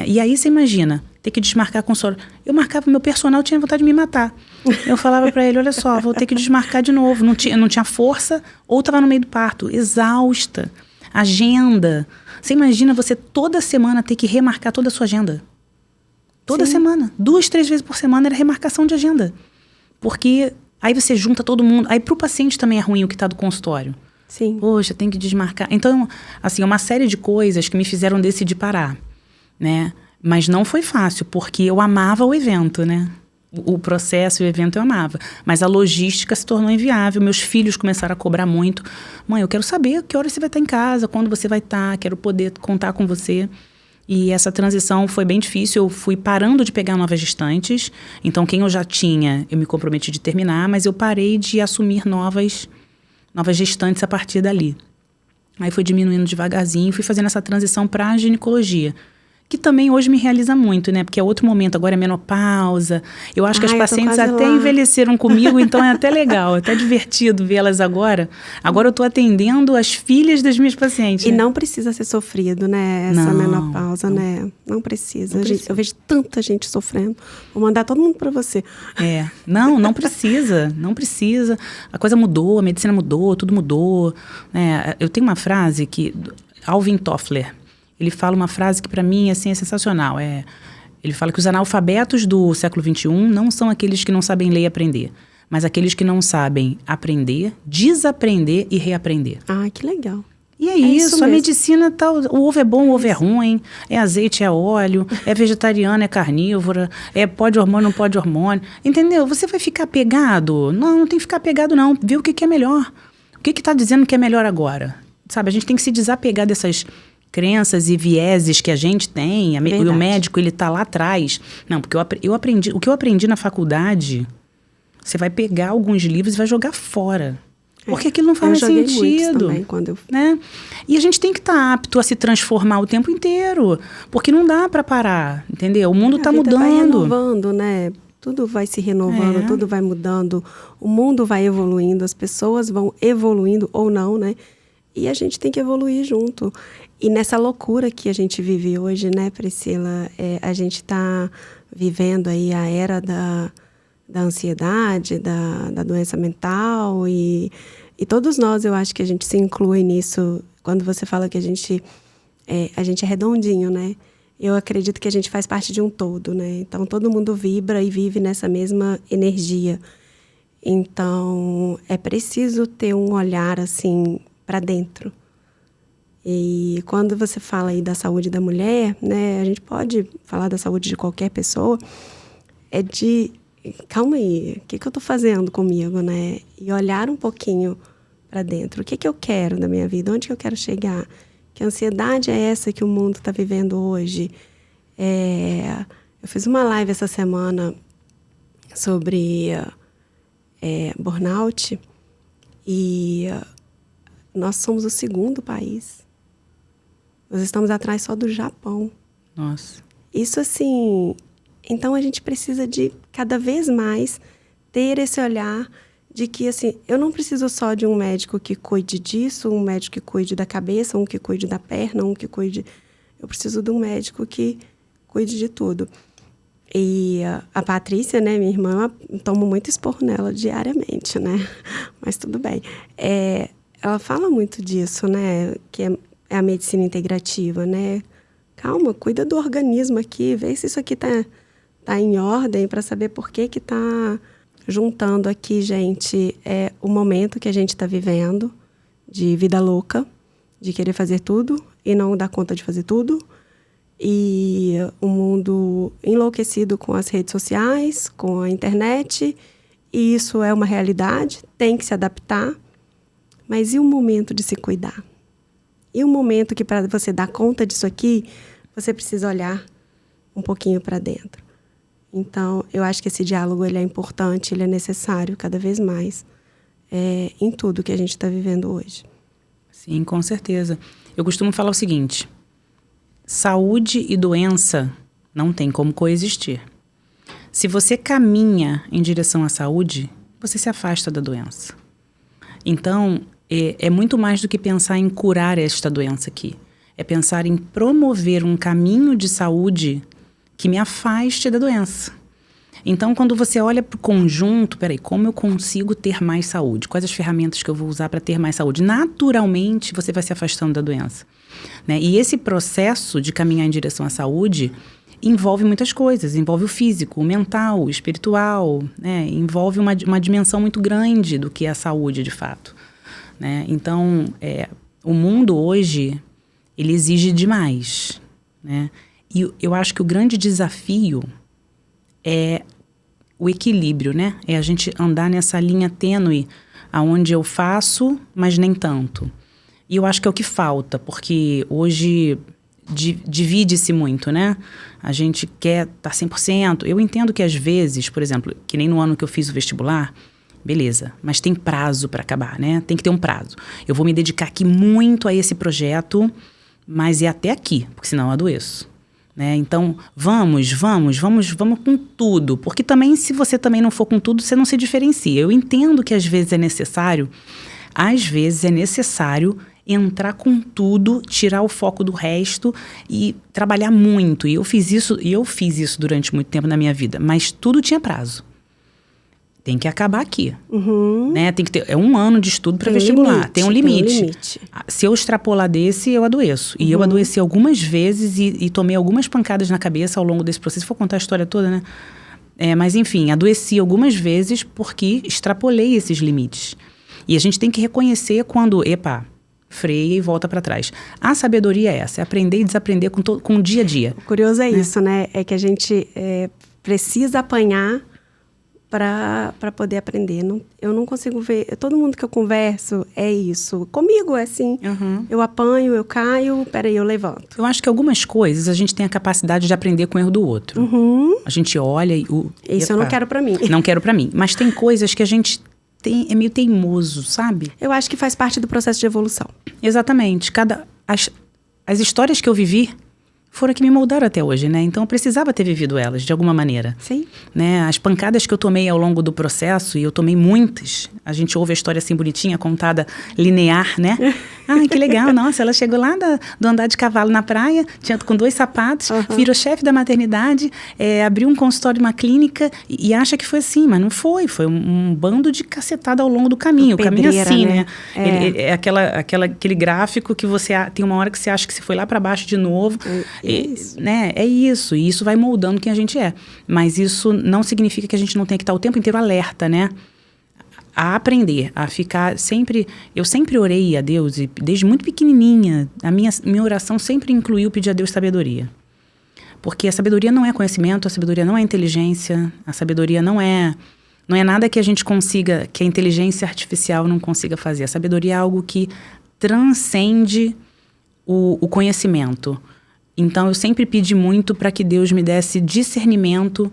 E aí você imagina, ter que desmarcar consultório. Eu marcava, meu personal tinha vontade de me matar. Eu falava pra ele, olha só, vou ter que desmarcar de novo. Não tinha força, ou tava no meio do parto. Exausta. Agenda. Você imagina você toda semana ter que remarcar toda a sua agenda. Toda semana. 2, 3 vezes por semana era remarcação de agenda. Porque aí você junta todo mundo. Aí pro paciente também é ruim o que tá do consultório. Sim. Poxa, tem que desmarcar. Então, assim, uma série de coisas que me fizeram decidir parar, né? Mas não foi fácil, porque eu amava o evento, né? O processo e o evento eu amava. Mas a logística se tornou inviável. Meus filhos começaram a cobrar muito. Mãe, eu quero saber que hora você vai estar em casa, quando você vai estar, quero poder contar com você. E essa transição foi bem difícil. Eu fui parando de pegar novas gestantes. Então, quem eu já tinha, eu me comprometi de terminar, mas eu parei de assumir novas gestantes a partir dali. Aí foi diminuindo devagarzinho, fui fazendo essa transição para a ginecologia, que também hoje me realiza muito, né? Porque é outro momento, agora é menopausa. Eu acho que as pacientes até envelheceram comigo, então é até legal, é até divertido vê-las agora. Agora eu tô atendendo as filhas das minhas pacientes. E não precisa ser sofrido, né? Essa menopausa, né? Não precisa. Eu vejo tanta gente sofrendo. Vou mandar todo mundo para você. Não precisa. Não precisa. A coisa mudou, a medicina mudou, tudo mudou. Eu tenho uma frase que... Alvin Toffler, ele fala uma frase que para mim assim, é sensacional. Ele fala que os analfabetos do século XXI não são aqueles que não sabem ler e aprender, mas aqueles que não sabem aprender, desaprender e reaprender. Ah, que legal. E é isso a medicina tá, o ovo é bom, o ovo é ruim, é azeite, é óleo, é vegetariano, é carnívora, é pode hormônio, não pode hormônio, entendeu? Você vai ficar apegado? Não tem que ficar apegado não, vê o que é melhor. O que está dizendo que é melhor agora? Sabe, a gente tem que se desapegar dessas crenças e vieses que a gente tem. O médico, ele tá lá atrás. Não, porque eu aprendi, o que eu aprendi na faculdade, você vai pegar alguns livros e vai jogar fora. Porque aquilo não faz mais sentido. Também, quando eu... né? E a gente tem que estar apto a se transformar o tempo inteiro. Porque não dá para parar, entendeu? O mundo tá mudando. Vai renovando, né? Tudo vai se renovando, tudo vai mudando. O mundo vai evoluindo, as pessoas vão evoluindo ou não, né? E a gente tem que evoluir junto. E nessa loucura que a gente vive hoje, né, Priscila? A gente está vivendo aí a era da ansiedade, da doença mental. E todos nós, eu acho que a gente se inclui nisso. Quando você fala que a gente é redondinho, né? Eu acredito que a gente faz parte de um todo, né? Então, todo mundo vibra e vive nessa mesma energia. Então, é preciso ter um olhar, assim, para dentro. E quando você fala aí da saúde da mulher, né, a gente pode falar da saúde de qualquer pessoa, é de calma aí, o que eu tô fazendo comigo, né? E olhar um pouquinho para dentro. O que eu quero da minha vida? Onde que eu quero chegar? Que ansiedade é essa que o mundo está vivendo hoje? Eu fiz uma live essa semana sobre burnout e nós somos o segundo país. Nós estamos atrás só do Japão. Nossa. Isso assim... Então, a gente precisa de, cada vez mais, ter esse olhar de que, assim, eu não preciso só de um médico que cuide disso, um médico que cuide da cabeça, um que cuide da perna, um que cuide... Eu preciso de um médico que cuide de tudo. E a Patrícia, né, minha irmã, eu tomo muito esporro nela diariamente, né? Mas tudo bem. Ela fala muito disso, né? Que é a medicina integrativa, né? Calma, cuida do organismo aqui, vê se isso aqui tá em ordem, para saber por que tá juntando aqui, gente, o momento que a gente está vivendo de vida louca, de querer fazer tudo e não dar conta de fazer tudo, e o mundo enlouquecido com as redes sociais, com a internet, e isso é uma realidade, tem que se adaptar, mas e o momento de se cuidar? E o momento que, para você dar conta disso aqui, você precisa olhar um pouquinho para dentro. Então, eu acho que esse diálogo ele é importante, ele é necessário cada vez mais em tudo que a gente está vivendo hoje. Sim, com certeza. Eu costumo falar o seguinte: saúde e doença não tem como coexistir. Se você caminha em direção à saúde, você se afasta da doença. Então, é muito mais do que pensar em curar esta doença aqui. É pensar em promover um caminho de saúde que me afaste da doença. Então, quando você olha para o conjunto, como eu consigo ter mais saúde? Quais as ferramentas que eu vou usar para ter mais saúde? Naturalmente, você vai se afastando da doença, né? E esse processo de caminhar em direção à saúde envolve muitas coisas. Envolve o físico, o mental, o espiritual, né? Envolve uma dimensão muito grande do que é a saúde, de fato, né? Então, o mundo hoje, ele exige demais, né? E eu acho que o grande desafio é o equilíbrio, né? É a gente andar nessa linha tênue, aonde eu faço, mas nem tanto. E eu acho que é o que falta, porque hoje divide-se muito, né? A gente quer estar 100%. Eu entendo que às vezes, por exemplo, que nem no ano que eu fiz o vestibular, beleza, mas tem prazo para acabar, né? Tem que ter um prazo. Eu vou me dedicar aqui muito a esse projeto, mas é até aqui, porque senão eu adoeço, né? Então, vamos com tudo. Porque também, se você também não for com tudo, você não se diferencia. Eu entendo que às vezes é necessário entrar com tudo, tirar o foco do resto e trabalhar muito. E eu fiz isso durante muito tempo na minha vida, mas tudo tinha prazo. Tem que acabar aqui, né? Tem que ter 1 ano de estudo para vestibular. Tem um limite. Se eu extrapolar desse, eu adoeço. E eu adoeci algumas vezes e tomei algumas pancadas na cabeça ao longo desse processo. Vou contar a história toda, né? Mas, enfim, adoeci algumas vezes porque extrapolei esses limites. E a gente tem que reconhecer quando, freia e volta para trás. A sabedoria é essa, é aprender e desaprender com o dia a dia. O curioso é isso, né? É que a gente precisa apanhar para poder aprender. Eu não consigo ver... Todo mundo que eu converso é isso. Comigo é assim. Eu apanho, eu caio, peraí, eu levanto. Eu acho que algumas coisas a gente tem a capacidade de aprender com o erro do outro. A gente olha e... Isso eu não quero para mim. Não quero para mim. Mas tem coisas que a gente é meio teimoso, sabe? Eu acho que faz parte do processo de evolução. Exatamente. As histórias que eu vivi foram que me moldaram até hoje, né? Então eu precisava ter vivido elas, de alguma maneira. Sim. Né? As pancadas que eu tomei ao longo do processo, e eu tomei muitas, a gente ouve a história assim bonitinha, contada linear, né? Que legal, nossa, ela chegou lá do andar de cavalo na praia, tinha com 2 sapatos, virou chefe da maternidade, abriu um consultório, uma clínica, e acha que foi assim, mas não foi. Foi um bando de cacetada ao longo do caminho. O caminho é assim, né? É aquele gráfico que você tem uma hora que você acha que você foi lá para baixo de novo. Né? É isso, e isso vai moldando quem a gente é. Mas isso não significa que a gente não tenha que estar o tempo inteiro alerta, né? A aprender, a ficar sempre... Eu sempre orei a Deus, e desde muito pequenininha, a minha oração sempre incluiu pedir a Deus sabedoria. Porque a sabedoria não é conhecimento, a sabedoria não é inteligência, a sabedoria não é nada que a gente consiga, que a inteligência artificial não consiga fazer. A sabedoria é algo que transcende o conhecimento. Então, eu sempre pedi muito para que Deus me desse discernimento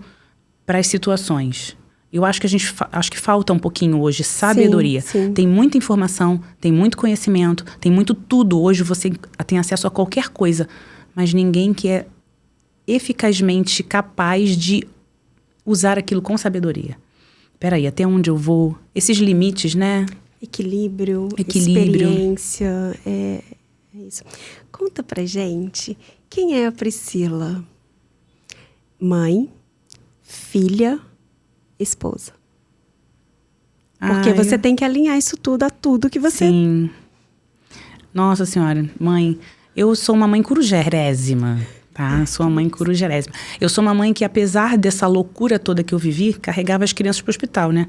para as situações. Eu acho que acho que falta um pouquinho hoje sabedoria. Sim. Tem muita informação, tem muito conhecimento, tem muito tudo. Hoje você tem acesso a qualquer coisa, mas ninguém que é eficazmente capaz de usar aquilo com sabedoria. Peraí, até onde eu vou? Esses limites, né? Equilíbrio. Experiência, é isso. Conta pra gente, quem é a Priscila? Mãe, filha, esposa. Porque você tem que alinhar isso tudo a tudo que você... Sim. Nossa Senhora, mãe, eu sou uma mãe corujerésima, tá? Sou uma mãe corujerésima. Eu sou uma mãe que, apesar dessa loucura toda que eu vivi, carregava as crianças pro hospital, né?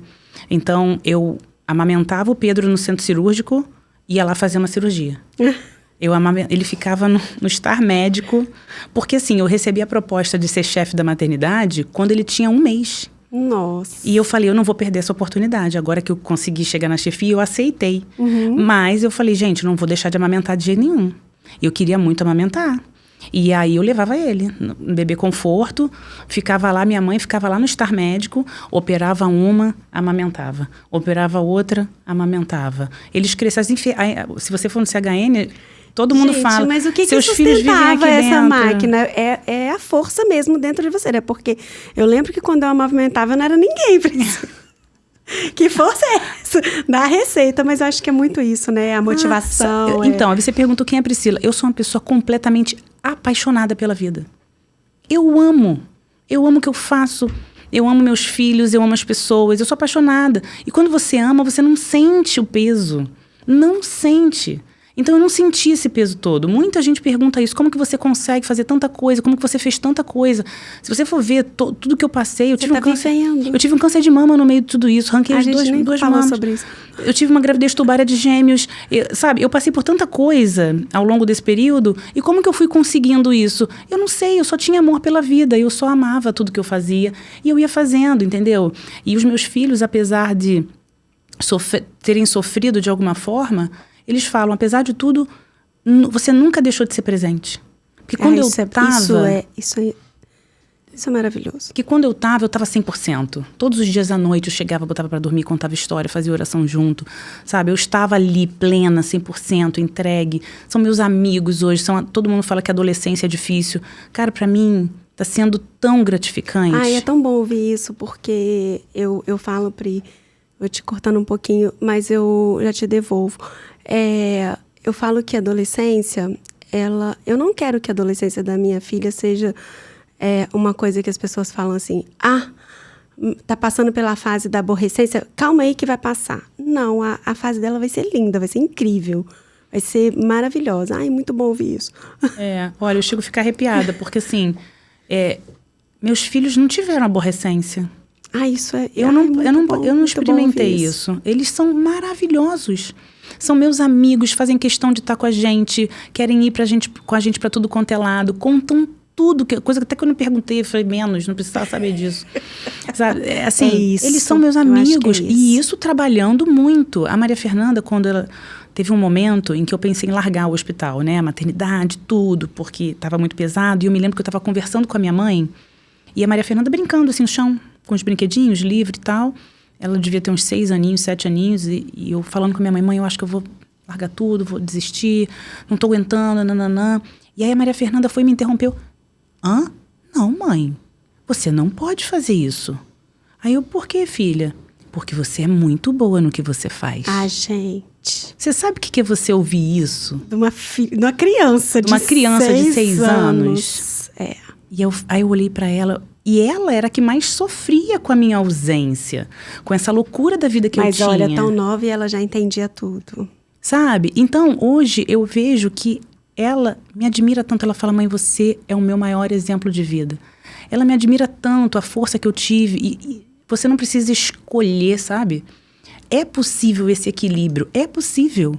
Então, eu amamentava o Pedro no centro cirúrgico e ia lá fazer uma cirurgia. Ele ficava no estar médico, porque assim, eu recebi a proposta de ser chefe da maternidade quando ele tinha 1 mês. Nossa. E eu falei, eu não vou perder essa oportunidade. Agora que eu consegui chegar na chefia, eu aceitei. Mas eu falei, gente, não vou deixar de amamentar de jeito nenhum. Eu queria muito amamentar. E aí eu levava ele, no bebê conforto, ficava lá, minha mãe ficava lá no estar médico, operava uma, amamentava. Operava outra, amamentava. Eles cresceram, se você for no CHN... Todo mundo fala, mas o que seus filhos vivem aqui essa dentro. máquina? É a força mesmo dentro de você, né? Porque eu lembro que quando eu amamentava, eu não era ninguém, Priscila. Que força é essa? Dá a receita, mas eu acho que é muito isso, né? A motivação. Então, você perguntou quem é a Priscila. Eu sou uma pessoa completamente apaixonada pela vida. Eu amo o que eu faço. Eu amo meus filhos, eu amo as pessoas. Eu sou apaixonada. E quando você ama, você não sente o peso. Não sente. Então, eu não senti esse peso todo. Muita gente pergunta isso. Como que você consegue fazer tanta coisa? Como que você fez tanta coisa? Se você for ver tudo que eu passei... Eu tive um câncer de mama no meio de tudo isso. Ranquei as duas mamas. Sobre isso. Eu tive uma gravidez tubária de gêmeos. Eu passei por tanta coisa ao longo desse período. E como que eu fui conseguindo isso? Eu não sei. Eu só tinha amor pela vida. Eu só amava tudo que eu fazia. E eu ia fazendo, entendeu? E os meus filhos, apesar de terem sofrido de alguma forma... Eles falam, apesar de tudo, você nunca deixou de ser presente. Porque quando eu tava... Isso é maravilhoso. Porque quando eu tava 100%. Todos os dias à noite eu chegava, botava pra dormir, contava história, fazia oração junto. Sabe? Eu estava ali, plena, 100%, entregue. São meus amigos hoje. Todo mundo fala que a adolescência é difícil. Cara, pra mim, tá sendo tão gratificante. É tão bom ouvir isso, porque eu falo, Pri... Vou te cortando um pouquinho, mas eu já te devolvo. Eu falo que a adolescência, eu não quero que a adolescência da minha filha seja uma coisa que as pessoas falam assim, tá passando pela fase da aborrecência, calma aí que vai passar. Não, a fase dela vai ser linda, vai ser incrível, vai ser maravilhosa. Muito bom ouvir isso. Olha, eu chego a ficar arrepiada, porque assim, meus filhos não tiveram aborrecência. Isso é... Eu não experimentei isso. Eles são maravilhosos. São meus amigos, fazem questão de estar com a gente, querem ir com a gente para tudo quanto é lado, contam tudo, coisa que até que eu não perguntei, eu falei, menos, não precisava saber disso. Sabe? Isso. Eles são meus amigos. E isso trabalhando muito. A Maria Fernanda, quando ela... Teve um momento em que eu pensei em largar o hospital, né? A maternidade, tudo, porque estava muito pesado. E eu me lembro que eu estava conversando com a minha mãe e a Maria Fernanda brincando assim no chão, com os brinquedinhos, livre e tal. Ela devia ter uns 6 aninhos, 7 aninhos. E eu falando com a minha mãe, eu acho que eu vou largar tudo, vou desistir, não tô aguentando, nananã. E aí a Maria Fernanda foi e me interrompeu. Não, mãe, você não pode fazer isso. Aí eu, por quê, filha? Porque você é muito boa no que você faz. Gente. Você sabe o que é você ouvir isso? De uma criança de 6 anos. E aí eu olhei pra ela... E ela era a que mais sofria com a minha ausência. Com essa loucura da vida que eu tinha. Mas olha, tão nova e ela já entendia tudo. Sabe? Então, hoje, eu vejo que ela me admira tanto. Ela fala, mãe, você é o meu maior exemplo de vida. Ela me admira tanto, a força que eu tive. E você não precisa escolher, sabe? É possível esse equilíbrio. É possível.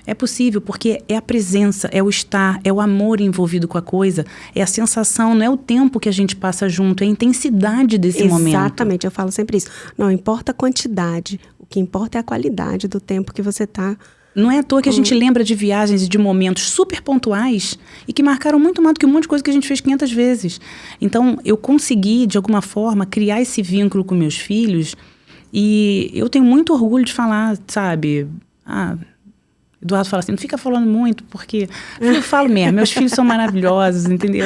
É possível, porque é a presença, é o estar, é o amor envolvido com a coisa, é a sensação, não é o tempo que a gente passa junto, é a intensidade desse momento. Exatamente, eu falo sempre isso. Não importa a quantidade, o que importa é a qualidade do tempo que você está. Não é à toa que a gente lembra de viagens e de momentos super pontuais e que marcaram muito mais do que um monte de coisa que a gente fez 500 vezes. Então, eu consegui, de alguma forma, criar esse vínculo com meus filhos e eu tenho muito orgulho de falar, sabe? Eduardo fala assim, não fica falando muito, porque... Eu falo mesmo, meus filhos são maravilhosos, entendeu?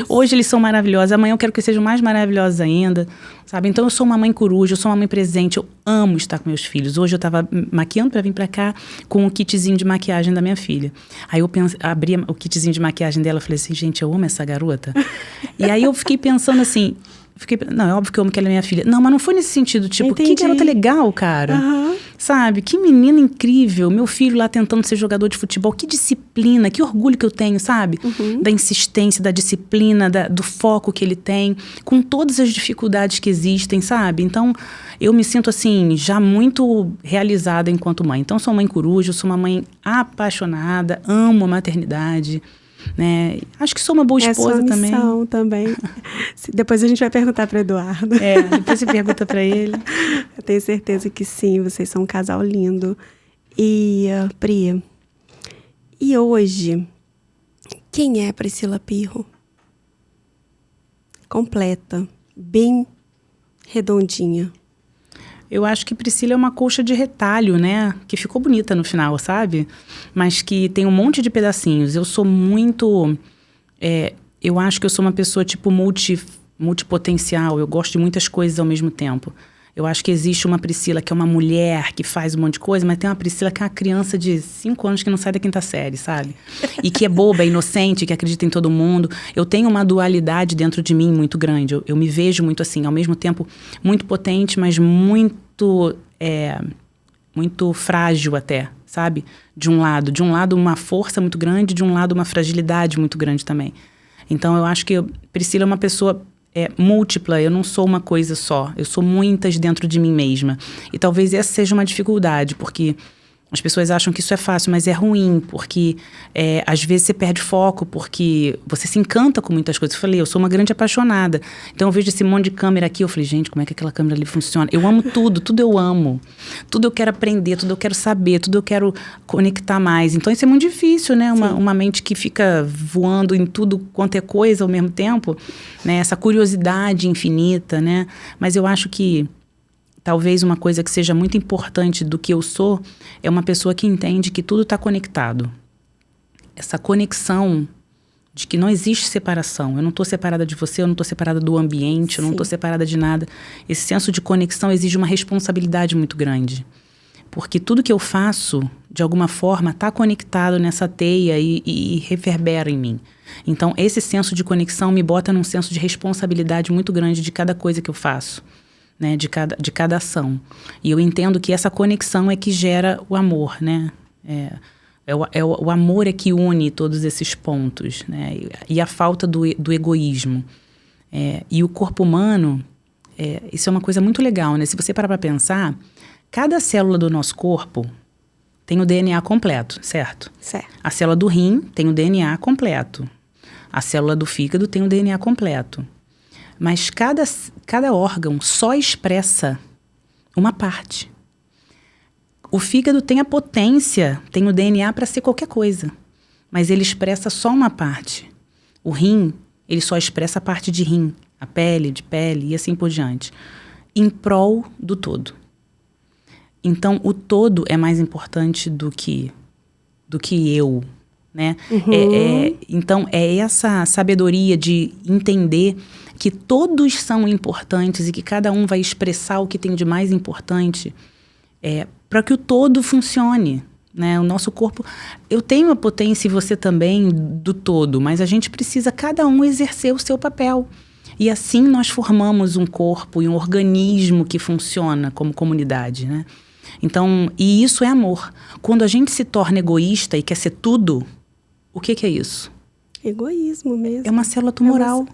Hoje eles são maravilhosos, amanhã eu quero que eles sejam mais maravilhosos ainda, sabe? Então eu sou uma mãe coruja, eu sou uma mãe presente, eu amo estar com meus filhos. Hoje eu estava maquiando para vir para cá com o kitzinho de maquiagem da minha filha. Aí eu abri o kitzinho de maquiagem dela e falei assim, gente, eu amo essa garota. E aí eu fiquei pensando assim... Não, é óbvio que eu amo que ela é minha filha. Não, mas não foi nesse sentido, tipo, Entendi. Que garota legal, cara. Sabe? Que menina incrível. Meu filho lá tentando ser jogador de futebol. Que disciplina, que orgulho que eu tenho, sabe? Da insistência, da disciplina, do foco que ele tem. Com todas as dificuldades que existem, sabe? Então, eu me sinto, assim, já muito realizada enquanto mãe. Então, eu sou mãe coruja, eu sou uma mãe apaixonada, amo a maternidade. Né? Acho que sou uma boa esposa também. É sua missão também. Depois a gente vai perguntar para Eduardo. Depois você pergunta para ele. Eu tenho certeza que sim, vocês são um casal lindo. E, Pri, e hoje, quem é Priscila Pirro? Completa, bem redondinha. Eu acho que Priscila é uma colcha de retalho, né? Que ficou bonita no final, sabe? Mas que tem um monte de pedacinhos. Eu sou muito... eu acho que eu sou uma pessoa tipo multipotencial. Eu gosto de muitas coisas ao mesmo tempo. Eu acho que existe uma Priscila que é uma mulher que faz um monte de coisa, mas tem uma Priscila que é uma criança de 5 anos que não sai da 5ª série, sabe? E que é boba, é inocente, que acredita em todo mundo. Eu tenho uma dualidade dentro de mim muito grande. Eu me vejo muito assim, ao mesmo tempo muito potente, mas muito frágil até, sabe? De um lado uma força muito grande, de um lado uma fragilidade muito grande também. Então eu acho que Priscila é uma pessoa... múltipla, eu não sou uma coisa só, eu sou muitas dentro de mim mesma. E talvez essa seja uma dificuldade, porque as pessoas acham que isso é fácil, mas é ruim, porque às vezes você perde foco, porque você se encanta com muitas coisas. Eu falei, eu sou uma grande apaixonada. Então eu vejo esse monte de câmera aqui, eu falei, gente, como é que aquela câmera ali funciona? Eu amo tudo eu amo. Tudo eu quero aprender, tudo eu quero saber, tudo eu quero conectar mais. Então isso é muito difícil, né? Uma mente que fica voando em tudo quanto é coisa ao mesmo tempo, né? Essa curiosidade infinita, né? Mas eu acho que talvez uma coisa que seja muito importante do que eu sou é uma pessoa que entende que tudo está conectado. Essa conexão de que não existe separação. Eu não estou separada de você, eu não estou separada do ambiente, eu não estou separada de nada. Esse senso de conexão exige uma responsabilidade muito grande. Porque tudo que eu faço, de alguma forma, está conectado nessa teia e reverbera em mim. Então, esse senso de conexão me bota num senso de responsabilidade muito grande de cada coisa que eu faço. Né, de cada ação. E eu entendo que essa conexão é que gera o amor, né? O amor é que une todos esses pontos, né? E a falta do egoísmo. E o corpo humano, isso é uma coisa muito legal, né? Se você parar para pensar, cada célula do nosso corpo tem o DNA completo, certo? Certo. A célula do rim tem o DNA completo. A célula do fígado tem o DNA completo. Mas cada órgão só expressa uma parte. O fígado tem a potência, tem o DNA para ser qualquer coisa, mas ele expressa só uma parte. O rim, ele só expressa a parte de rim, a pele, de pele e assim por diante, em prol do todo. Então, o todo é mais importante do que eu, né? Então, é essa sabedoria de entender que todos são importantes e que cada um vai expressar o que tem de mais importante para que o todo funcione, né? O nosso corpo... Eu tenho a potência e você também do todo, mas a gente precisa cada um exercer o seu papel. E assim nós formamos um corpo e um organismo que funciona como comunidade, né? Então, e isso é amor. Quando a gente se torna egoísta e quer ser tudo, o que é isso? Egoísmo mesmo. É uma célula tumoral.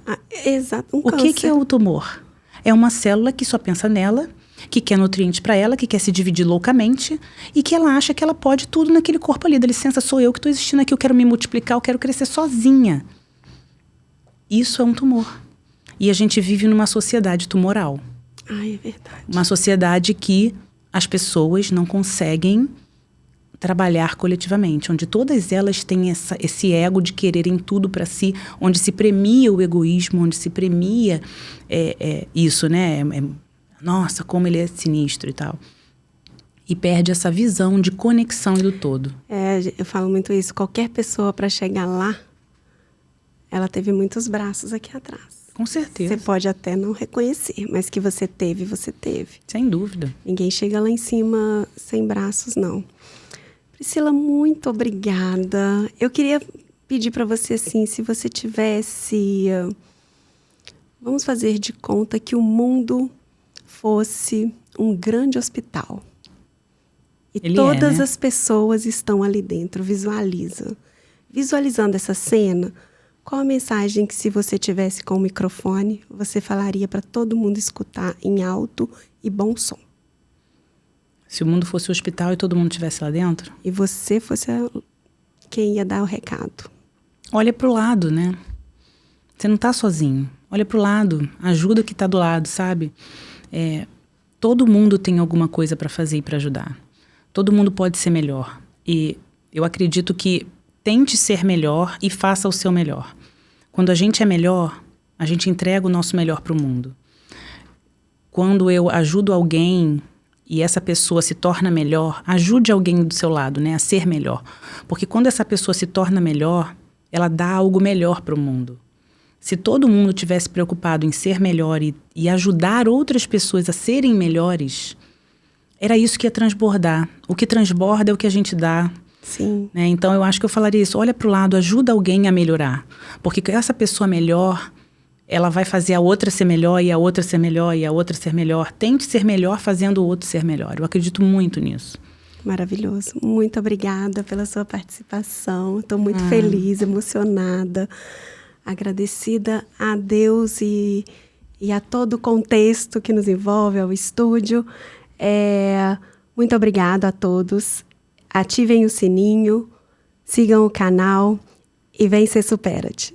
Exato, um câncer. O que é o tumor? É uma célula que só pensa nela que quer nutriente para ela, que quer se dividir loucamente e que ela acha que ela pode tudo naquele corpo ali. Dá licença, sou eu que estou existindo aqui, eu quero me multiplicar, eu quero crescer sozinha. Isso é um tumor. E a gente vive numa sociedade tumoral. Ai, é verdade. Uma sociedade que as pessoas não conseguem trabalhar coletivamente, onde todas elas têm esse ego de quererem tudo para si, onde se premia o egoísmo, onde se premia isso, né? Nossa, como ele é sinistro e tal. E perde essa visão de conexão e do todo. Eu falo muito isso. Qualquer pessoa para chegar lá, ela teve muitos braços aqui atrás. Com certeza. Você pode até não reconhecer, mas que você teve, você teve. Sem dúvida. Ninguém chega lá em cima sem braços, não. Priscila, muito obrigada. Eu queria pedir para você, assim, se você tivesse... vamos fazer de conta que o mundo fosse um grande hospital. E Ele todas né? as pessoas estão ali dentro. Visualiza. Visualizando essa cena, qual a mensagem que, se você tivesse com o microfone, você falaria para todo mundo escutar em alto e bom som? Se o mundo fosse o hospital e todo mundo estivesse lá dentro? E você fosse quem ia dar o recado. Olha pro lado, né? Você não tá sozinho. Olha pro lado. Ajuda o que tá do lado, sabe? Todo mundo tem alguma coisa para fazer e para ajudar. Todo mundo pode ser melhor. E eu acredito que tente ser melhor e faça o seu melhor. Quando a gente é melhor, a gente entrega o nosso melhor pro mundo. Quando eu ajudo alguém e essa pessoa se torna melhor, ajude alguém do seu lado, né, a ser melhor. Porque quando essa pessoa se torna melhor, ela dá algo melhor para o mundo. Se todo mundo tivesse preocupado em ser melhor e ajudar outras pessoas a serem melhores, era isso que ia transbordar. O que transborda é o que a gente dá. Sim. Né? Então, eu acho que eu falaria isso. Olha para o lado, ajuda alguém a melhorar. Porque essa pessoa melhor, ela vai fazer a outra ser melhor, e a outra ser melhor, e a outra ser melhor. Tente ser melhor fazendo o outro ser melhor. Eu acredito muito nisso. Maravilhoso. Muito obrigada pela sua participação. Estou muito feliz, emocionada, agradecida a Deus e a todo o contexto que nos envolve, ao estúdio. Muito obrigada a todos. Ativem o sininho, sigam o canal e vem ser Supera-te.